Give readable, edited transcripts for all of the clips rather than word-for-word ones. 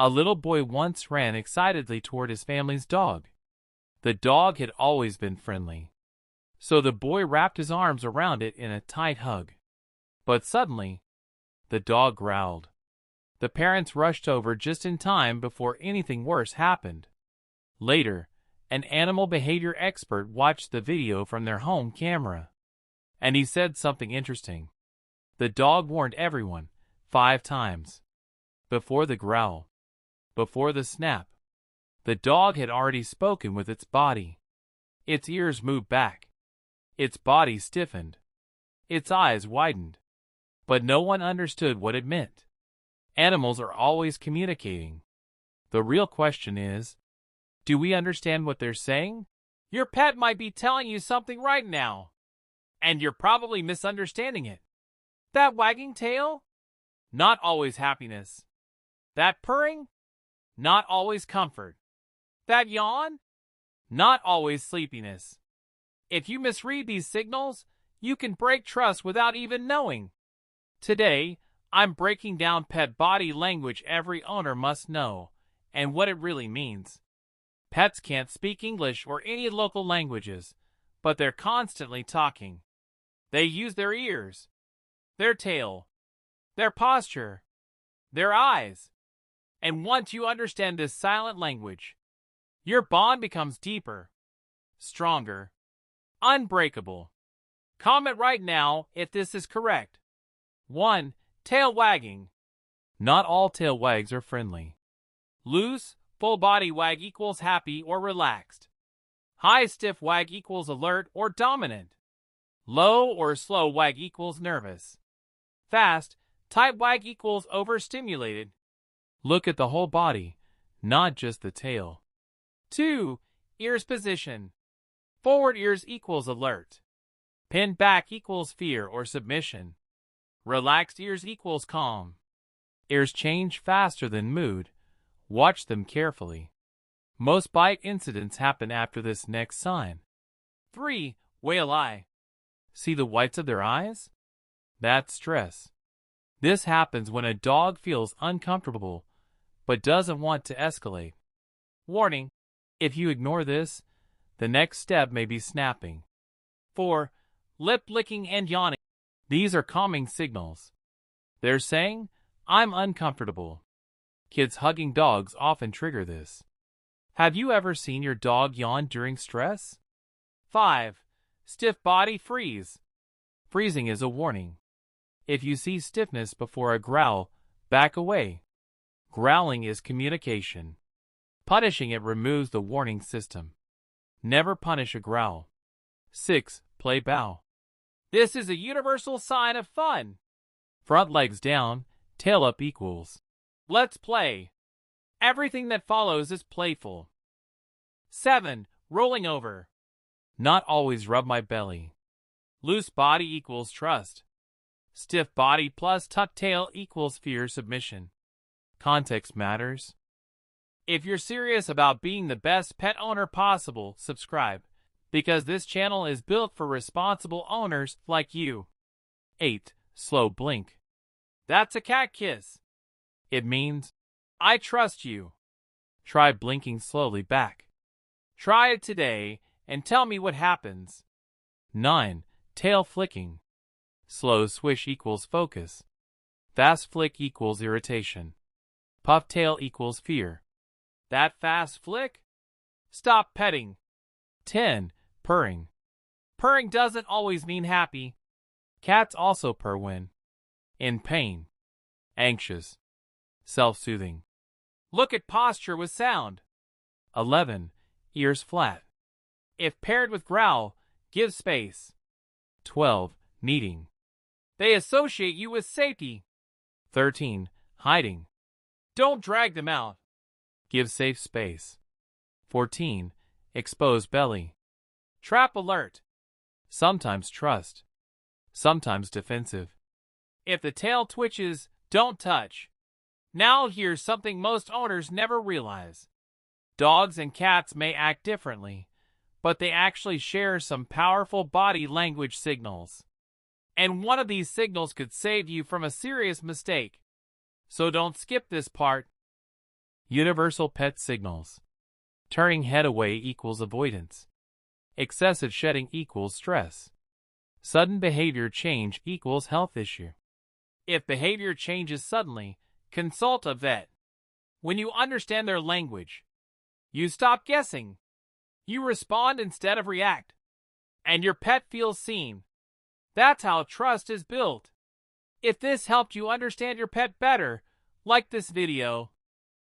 A little boy once ran excitedly toward his family's dog. The dog had always been friendly, so the boy wrapped his arms around it in a tight hug. But suddenly, the dog growled. The parents rushed over just in time before anything worse happened. Later, an animal behavior expert watched the video from their home camera, and he said something interesting. The dog warned everyone 5 times. Before the growl, before the snap, the dog had already spoken with its body. Its ears moved back. Its body stiffened. Its eyes widened. But no one understood what it meant. Animals are always communicating. The real question is, do we understand what they're saying? Your pet might be telling you something right now, and you're probably misunderstanding it. That wagging tail? Not always happiness. That purring? Not always comfort. That yawn? Not always sleepiness. If you misread these signals, you can break trust without even knowing. Today, I'm breaking down pet body language every owner must know, and what it really means. Pets can't speak English or any local languages, but they're constantly talking. They use their ears, their tail, their posture, their eyes. And once you understand this silent language, your bond becomes deeper, stronger, unbreakable. Comment right now if this is correct. 1. Tail wagging. Not all tail wags are friendly. Loose, full body wag equals happy or relaxed. High stiff wag equals alert or dominant. Low or slow wag equals nervous. Fast, tight wag equals overstimulated. Look at the whole body, not just the tail. 2. Ears position. Forward ears equals alert. Pinned back equals fear or submission. Relaxed ears equals calm. Ears change faster than mood. Watch them carefully. Most bite incidents happen after this next sign. 3. Whale eye. See the whites of their eyes? That's stress. This happens when a dog feels uncomfortable but doesn't want to escalate. Warning: if you ignore this, the next step may be snapping. 4. Lip licking and yawning. These are calming signals. They're saying, I'm uncomfortable. Kids hugging dogs often trigger this. Have you ever seen your dog yawn during stress? 5. Stiff body freeze. Freezing is a warning. If you see stiffness before a growl, back away. Growling is communication. Punishing it removes the warning system. Never punish a growl. 6. Play bow. This is a universal sign of fun. Front legs down, tail up equals. Let's play. Everything that follows is playful. 7. Rolling over. Not always rub my belly. Loose body equals trust. Stiff body plus tucked tail equals fear submission. Context matters. If you're serious about being the best pet owner possible, subscribe, because this channel is built for responsible owners like you. 8. Slow blink. That's a cat kiss. It means, I trust you. Try blinking slowly back. Try it today and tell me what happens. 9. Tail flicking. Slow swish equals focus. Fast flick equals irritation. Puff tail equals fear. That fast flick? Stop petting. 10. Purring. Purring doesn't always mean happy. Cats also purr when in pain, anxious, self-soothing. Look at posture with sound. 11. Ears flat. If paired with growl, give space. 12. Kneading. They associate you with safety. 13. Hiding. Don't drag them out. Give safe space. 14. Exposed belly. Trap alert. Sometimes trust. Sometimes defensive. If the tail twitches, don't touch. Now here's something most owners never realize. Dogs and cats may act differently, but they actually share some powerful body language signals. And one of these signals could save you from a serious mistake. So don't skip this part. Universal pet signals. Turning head away equals avoidance. Excessive shedding equals stress. Sudden behavior change equals health issue. If behavior changes suddenly, consult a vet. When you understand their language, you stop guessing. You respond instead of react. And your pet feels seen. That's how trust is built. If this helped you understand your pet better, like this video,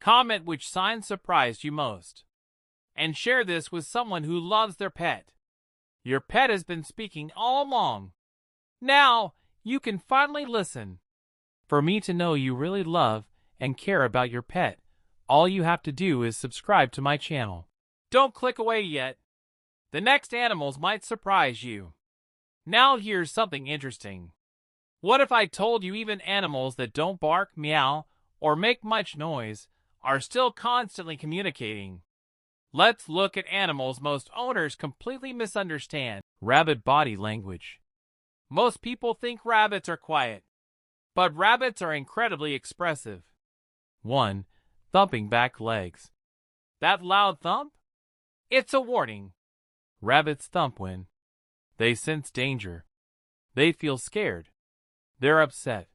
comment which sign surprised you most, and share this with someone who loves their pet. Your pet has been speaking all along. Now, you can finally listen. For me to know you really love and care about your pet, all you have to do is subscribe to my channel. Don't click away yet. The next animals might surprise you. Now here's something interesting. What if I told you even animals that don't bark, meow, or make much noise are still constantly communicating? Let's look at animals most owners completely misunderstand. Rabbit body language. Most people think rabbits are quiet, but rabbits are incredibly expressive. 1. Thumping back legs. That loud thump? It's a warning. Rabbits thump when they sense danger. They feel scared. They're upset.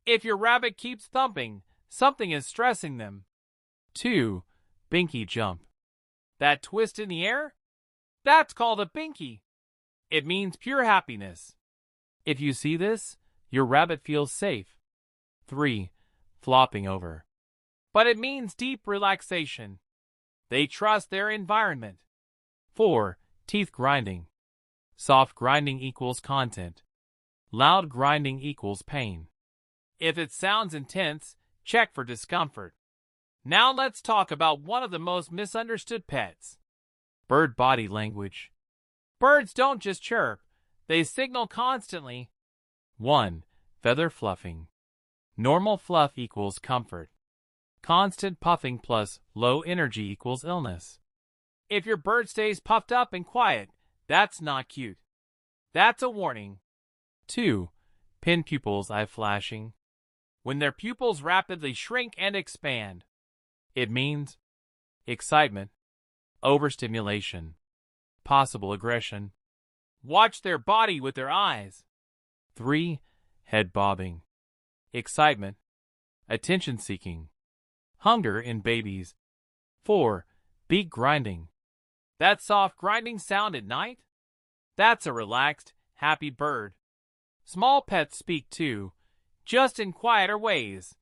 If your rabbit keeps thumping, something is stressing them. 2. Binky jump. That twist in the air? That's called a binky. It means pure happiness. If you see this, your rabbit feels safe. 3. Flopping over. But it means deep relaxation. They trust their environment. 4. Teeth grinding. Soft grinding equals content. Loud grinding equals pain. If it sounds intense, check for discomfort. Now let's talk about one of the most misunderstood pets. Bird body language. Birds don't just chirp, they signal constantly. 1. Feather fluffing. Normal fluff equals comfort. Constant puffing plus low energy equals illness. If your bird stays puffed up and quiet, that's not cute. That's a warning. 2. Pin pupils eye flashing. When their pupils rapidly shrink and expand, it means excitement, overstimulation, possible aggression. Watch their body with their eyes. 3. Head bobbing. Excitement, attention-seeking, hunger in babies. 4. Beak grinding. That soft grinding sound at night? That's a relaxed, happy bird. Small pets speak too, just in quieter ways.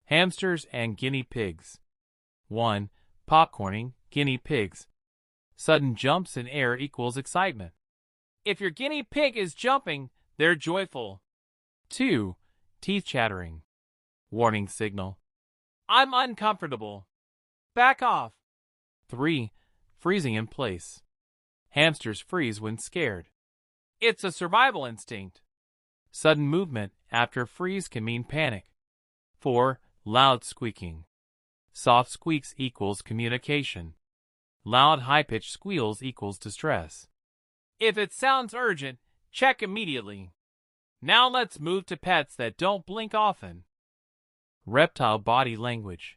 Hamsters and guinea pigs. 1. Popcorning, guinea pigs. Sudden jumps in air equals excitement. If your guinea pig is jumping, they're joyful. 2. Teeth chattering. Warning signal. I'm uncomfortable. Back off. 3. Freezing in place. Hamsters freeze when scared. It's a survival instinct. Sudden movement after freeze can mean panic. 4. Loud squeaking. Soft squeaks equals communication. Loud high-pitched squeals equals distress. If it sounds urgent, check immediately. Now let's move to pets that don't blink often. Reptile body language.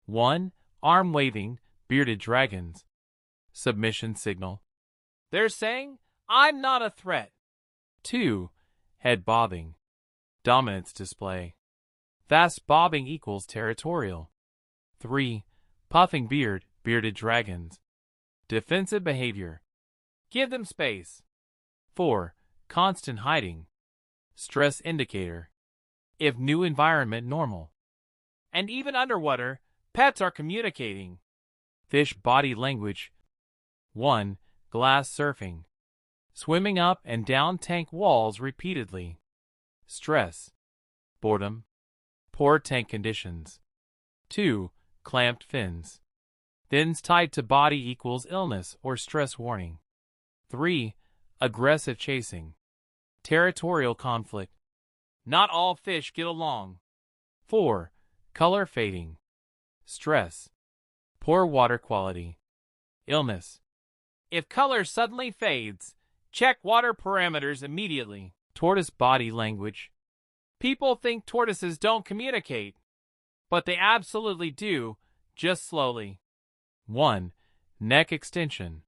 1. Arm waving, bearded dragons. Submission signal. They're saying, I'm not a threat. 2. Head bobbing. Dominance display. Fast bobbing equals territorial. 3. Puffing beard, bearded dragons. Defensive behavior. Give them space. 4. Constant hiding. Stress indicator. If new environment normal. And even underwater, pets are communicating. Fish body language. 1. Glass surfing. Swimming up and down tank walls repeatedly. Stress. Boredom. Poor tank conditions. 2. Clamped fins. Fins tied to body equals illness or stress warning. 3. Aggressive chasing. Territorial conflict. Not all fish get along. 4. Color fading. Stress. Poor water quality. Illness. If color suddenly fades, check water parameters immediately. Tortoise body language. People think tortoises don't communicate, but they absolutely do, just slowly. 1. Neck extension.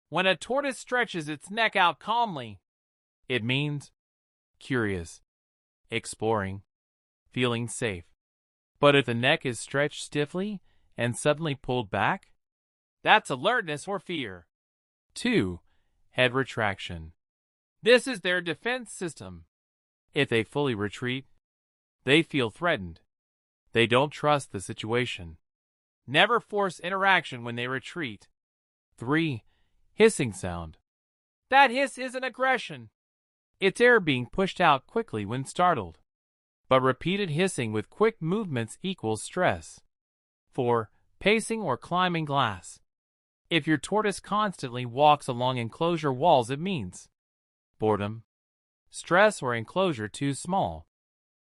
When a tortoise stretches its neck out calmly, it means curious, exploring, feeling safe. But if the neck is stretched stiffly and suddenly pulled back, that's alertness or fear. 2. Head retraction. This is their defense system. If they fully retreat, they feel threatened. They don't trust the situation. Never force interaction when they retreat. 3. Hissing sound. That hiss isn't aggression. It's air being pushed out quickly when startled. But repeated hissing with quick movements equals stress. 4. Pacing or climbing glass. If your tortoise constantly walks along enclosure walls, it means boredom, stress, or enclosure too small.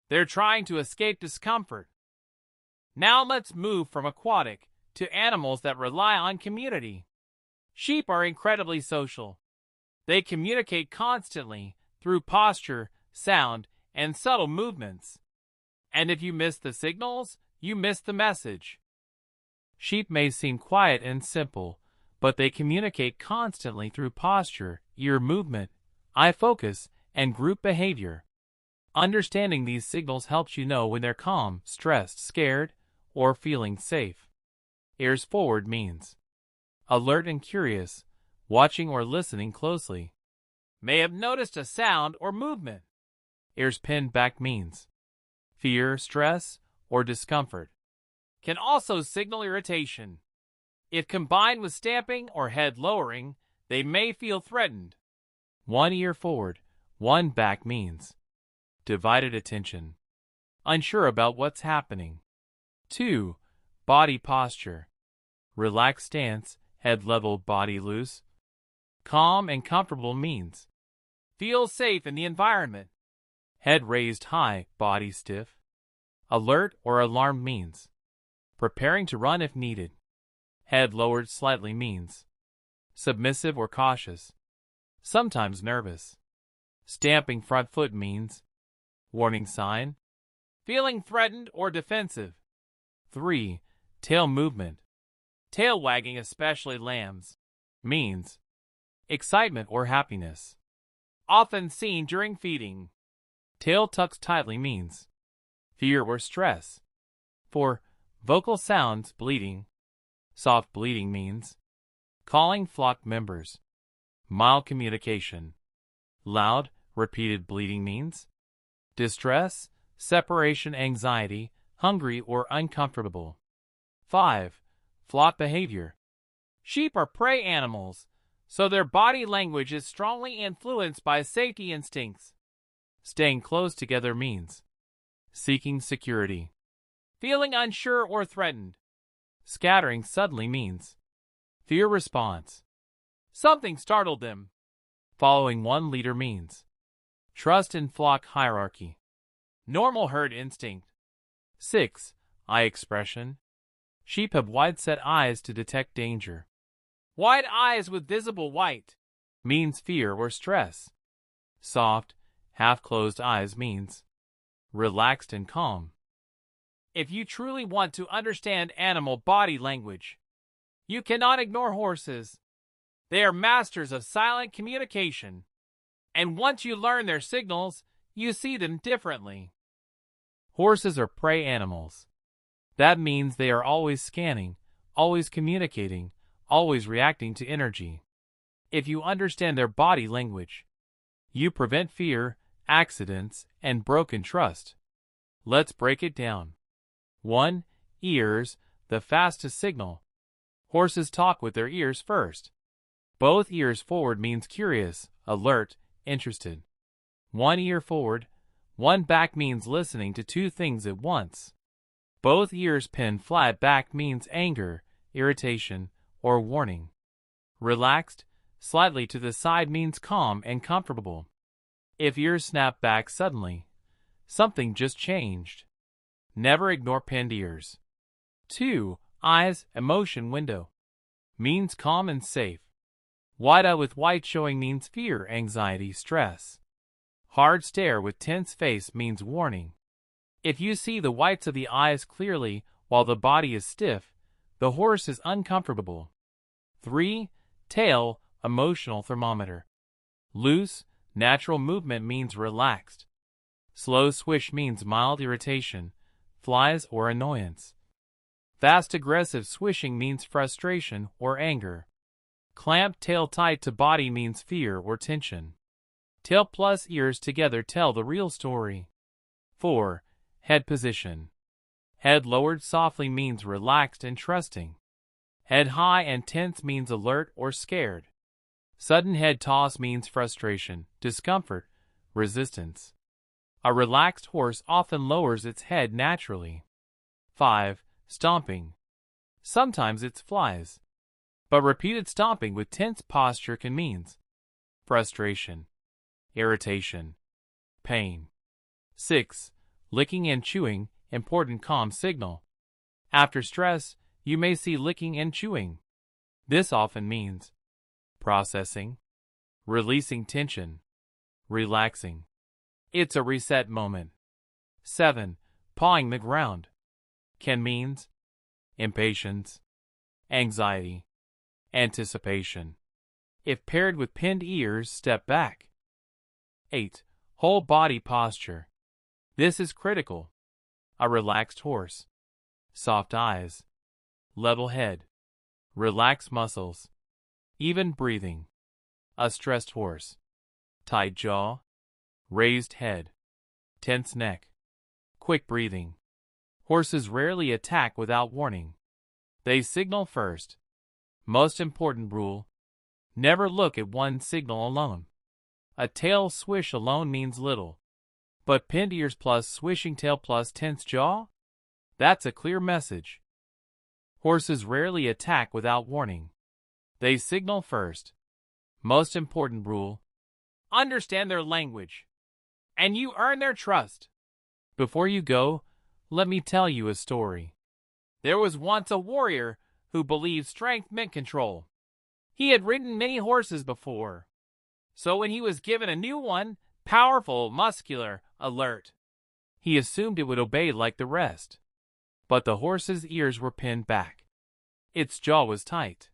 They're trying to escape discomfort. Now let's move from aquatic to animals that rely on community. Sheep are incredibly social. They communicate constantly through posture, sound, and subtle movements. And if you miss the signals, you miss the message. Sheep may seem quiet and simple, but they communicate constantly through posture, ear movement, eye focus, and group behavior. Understanding these signals helps you know when they're calm, stressed, scared, or feeling safe. Ears forward means alert and curious, watching or listening closely. May have noticed a sound or movement. Ears pinned back means fear, stress, or discomfort. Can also signal irritation. If combined with stamping or head lowering, they may feel threatened. 1 ear forward, 1 back means divided attention, unsure about what's happening. 2. Body posture. Relaxed stance, head level, body loose. Calm and comfortable means feel safe in the environment. Head raised high, body stiff. Alert or alarmed means preparing to run if needed. Head lowered slightly means submissive or cautious, sometimes nervous. Stamping front foot means warning sign, feeling threatened or defensive. 3. Tail movement. Tail wagging, especially lambs, means excitement or happiness, often seen during feeding. Tail tucked tightly means fear or stress. 4. Vocal sounds, bleating. Soft bleating means calling flock members. Mild communication. Loud, repeated bleating means distress, separation anxiety, hungry or uncomfortable. 5. Flock behavior. Sheep are prey animals, so their body language is strongly influenced by safety instincts. Staying close together means seeking security. Feeling unsure or threatened. Scattering suddenly means fear response. Something startled them. Following one leader means trust in flock hierarchy. Normal herd instinct. 6. Eye expression. Sheep have wide-set eyes to detect danger. Wide eyes with visible white means fear or stress. Soft, half-closed eyes means relaxed and calm. If you truly want to understand animal body language, you cannot ignore horses. They are masters of silent communication, and once you learn their signals, you see them differently. Horses are prey animals. That means they are always scanning, always communicating, always reacting to energy. If you understand their body language, you prevent fear, accidents, and broken trust. Let's break it down. 1. Ears, the fastest signal. Horses talk with their ears first. Both ears forward means curious, alert, interested. 1 ear forward, 1 back means listening to 2 things at once. Both ears pinned flat back means anger, irritation, or warning. Relaxed, slightly to the side means calm and comfortable. If ears snap back suddenly, something just changed. Never ignore pinned ears. 2. Eyes, emotion window. Means calm and safe. Wide eye with white showing means fear, anxiety, stress. Hard stare with tense face means warning. If you see the whites of the eyes clearly while the body is stiff, The horse is uncomfortable. 3. Tail, emotional thermometer. Loose, natural movement means relaxed. Slow swish means mild irritation, flies or annoyance. Fast aggressive swishing means frustration or anger. Clamped tail tight to body means fear or tension. Tail plus ears together tell the real story. 4. Head position. Head lowered softly means relaxed and trusting. Head high and tense means alert or scared. Sudden head toss means frustration, discomfort, resistance. A relaxed horse often lowers its head naturally. 5. Stomping. Sometimes it's flies. But repeated stomping with tense posture can mean frustration, irritation, pain. 6. Licking and chewing, important calm signal. After stress, you may see licking and chewing. This often means processing, releasing tension, relaxing. It's a reset moment. 7. Pawing the ground. Can means impatience, anxiety, anticipation. If paired with pinned ears, step back. 8. Whole body posture. This is critical. A relaxed horse. Soft eyes. Level head. Relaxed muscles. Even breathing. A stressed horse. Tight jaw. Raised head. Tense neck. Quick breathing. Horses rarely attack without warning. They signal first. Most important rule: never look at one signal alone. A tail swish alone means little. But pinned ears plus swishing tail plus tense jaw? That's a clear message. Horses rarely attack without warning. They signal first. Most important rule: understand their language, and you earn their trust. Before you go, let me tell you a story. There was once a warrior who believed strength meant control. He had ridden many horses before. So when he was given a new one, powerful, muscular, alert, he assumed it would obey like the rest. But the horse's ears were pinned back. Its jaw was tight.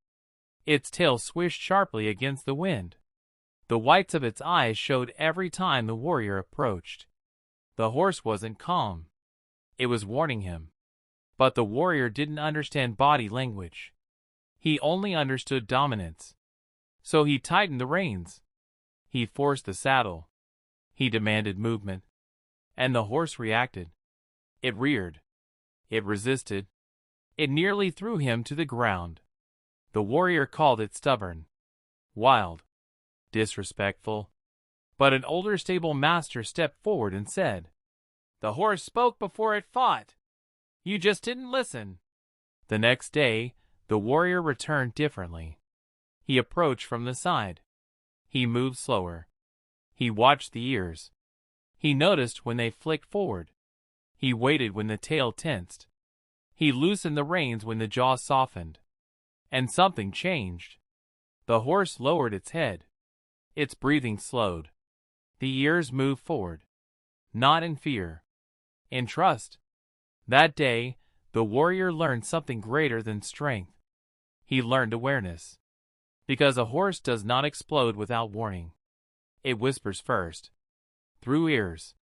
Its tail swished sharply against the wind. The whites of its eyes showed every time the warrior approached. The horse wasn't calm. It was warning him. But the warrior didn't understand body language. He only understood dominance. So he tightened the reins. He forced the saddle. He demanded movement. And the horse reacted. It reared. It resisted. It nearly threw him to the ground. The warrior called it stubborn, wild, disrespectful. But an older stable master stepped forward and said, "The horse spoke before it fought. You just didn't listen." The next day, the warrior returned differently. He approached from the side. He moved slower. He watched the ears. He noticed when they flicked forward. He waited when the tail tensed. He loosened the reins when the jaw softened. And something changed. The horse lowered its head. Its breathing slowed. The ears moved forward. Not in fear. In trust. That day, the warrior learned something greater than strength. He learned awareness. Because a horse does not explode without warning. It whispers first. Through ears.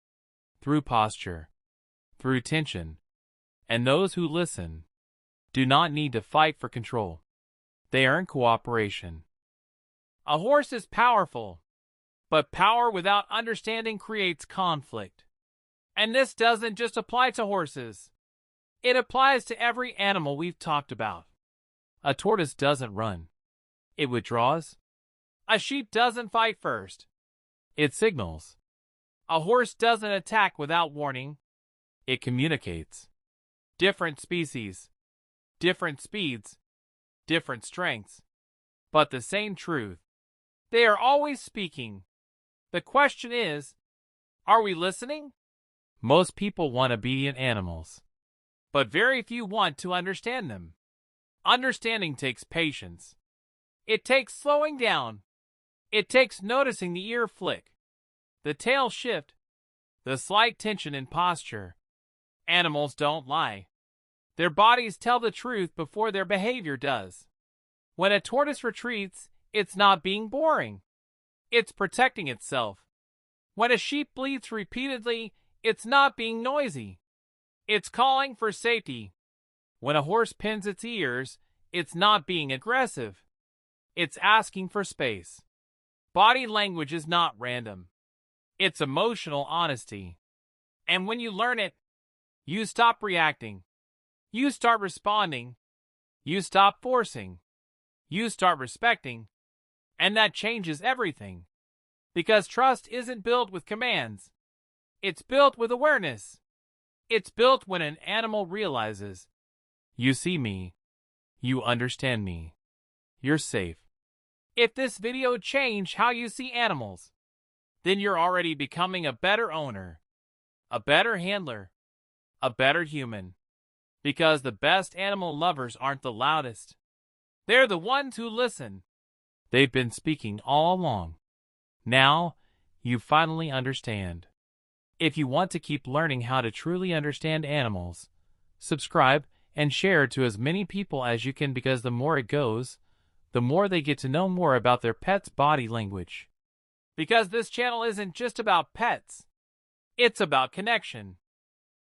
Through posture. Through tension. And those who listen do not need to fight for control. They earn cooperation. A horse is powerful, but power without understanding creates conflict. And this doesn't just apply to horses. It applies to every animal we've talked about. A tortoise doesn't run. It withdraws. A sheep doesn't fight first. It signals. A horse doesn't attack without warning. It communicates. Different species, different speeds, different strengths, but the same truth. They are always speaking. The question is, are we listening? Most people want obedient animals, but very few want to understand them. Understanding takes patience. It takes slowing down. It takes noticing the ear flick, the tail shift, the slight tension in posture. Animals don't lie. Their bodies tell the truth before their behavior does. When a tortoise retreats, it's not being boring. It's protecting itself. When a sheep bleats repeatedly, it's not being noisy. It's calling for safety. When a horse pins its ears, it's not being aggressive. It's asking for space. Body language is not random. It's emotional honesty. And when you learn it, you stop reacting. You start responding. You stop forcing. You start respecting. And that changes everything. Because trust isn't built with commands. It's built with awareness. It's built when an animal realizes, you see me. You understand me. You're safe. If this video changed how you see animals, then you're already becoming a better owner, a better handler, a better human. Because the best animal lovers aren't the loudest. They're the ones who listen. They've been speaking all along. Now, you finally understand. If you want to keep learning how to truly understand animals, subscribe and share to as many people as you can, because the more it goes, the more they get to know more about their pet's body language. Because this channel isn't just about pets. It's about connection.